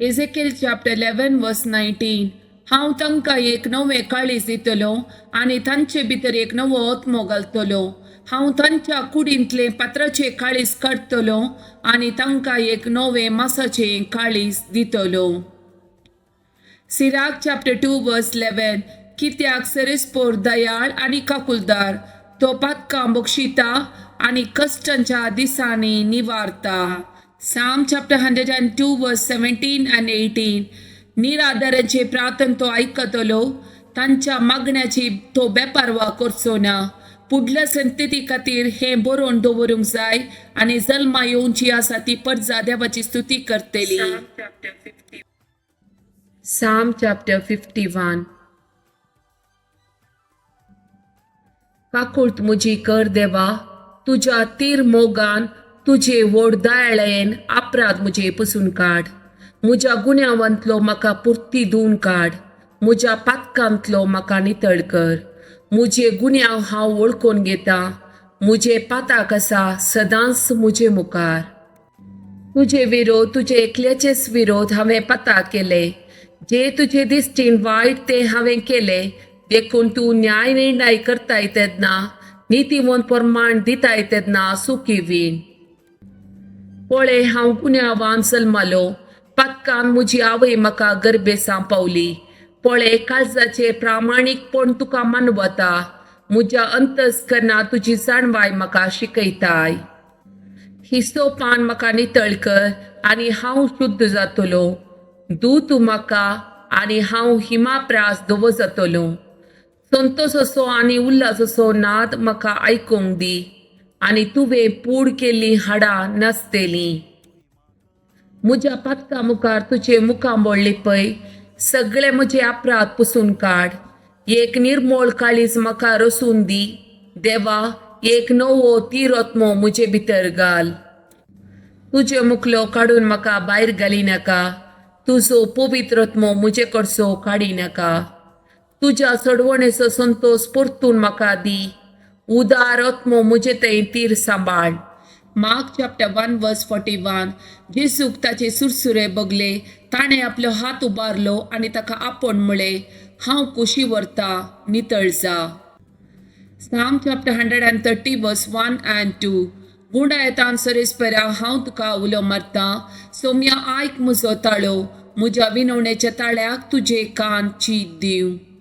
Ezekiel chapter 11 verse 19. हांव तांकां एक नवें काळीज दितलो आनी तांचे भितर एक नवो आत्मो घालतलो. हांव तांच्या कुडींतले पात्राचें काळीज काडटलो आनी तांकां एक नवें मांसाचें काळीज दितलो. सिराक चॅप्टर 2 वर्स 11. कित्याक सरेस्पोर दयाळ आनी काकुलदार, तो पातकां बक्षिता आनी कश्टांच्या दिसांनी निवारता. Psalm chapter 102 verse 17 and 18. निराधारांचे प्रार्थना तो आयकतलो, तांच्या मागण्याची तो बेपारवा करचो ना. पुढल्या संतती खातीर हें बरोवन दवरूंक जाय आनी जल्मा येवची आसा ती परजा देवाची स्तुती करतली. Psalm chapter 51. काकुळत म्हजी कर देवा, तुज्या तीर मोगान तुजे व्हड दयाळेन अपराध म्हजे पुसून काड. म्हज्या गुन्यांवांतलो म्हाका पुर्ती धुवन काड. म्हज्या पातकांतलो म्हाका नितळ कर. म्हजे गुन्यांव हांव वळखून घेता. म्हजे पाताक आसा सदांच म्हजे मुखार. तुजे विरोध, तुजे एकल्याचेच विरोध हांवें पाताक केले. जे तुजे दिश्टीन वायट ते हांवें केले. देखून तूं न्याय निर्णय करताय तेन्ना, नितीवंत प्रमाण दिताय तेन्ना सुखी वीण. पळय, हांव गुन्यांवान जल्मलो. पातकान म्हजी आवय म्हाका गर्भेसां पावली. पळय, काळजाचे प्रामाणीकपण तुका मानवता. म्हज्या अंतस्करणांत तुजी जाणवाय म्हाका शिकयताय. हिसोपान म्हाका नितळ कर आनी हांव शुद्ध जातलो. धू तूं म्हाका आनी हांव हिमाप्रास धवो जातलो. संतोषाचो आनी उल्हासाचो नाद म्हाका आयकूंक दी आनी तुवें पूड केल्ली हाडां नाचतलीं. म्हज्या पातका मुखार तुजे मुखांबोळ पळय. सगळे म्हजे अपराध पुसून काड. एक निर्मळ काळीज म्हाका रसून दी. देवा, एक नवो तीरोत्मो म्हजे भितर घाल. तुजे मुखलो काडून म्हाका भायर घाली नाका. तुजो पवित्रत्मो म्हजे कडचो काडी नाका. तुज्या चडवणेचो संतोष परतून म्हाका दी. उदार आत्मो म्हजे थंय तीर सांबाळ. मार्क चॅप्टर 1 वर्स 41. जेजूक ताचे सुरसुरे बगले. ताणें आपलो हात उबारलो आनी ताका आपण म्हळें, हांव कुशी व्हरता, नितळ जा. Psalm chapter 130 verse 1 and 2. गुंडायतान सरेस्परा हांव तुका उलो मारता. सोम्या आयक म्हजो ताळो. म्हज्या विनवणेच्या ताळ्याक तुजे कान चीत दिव.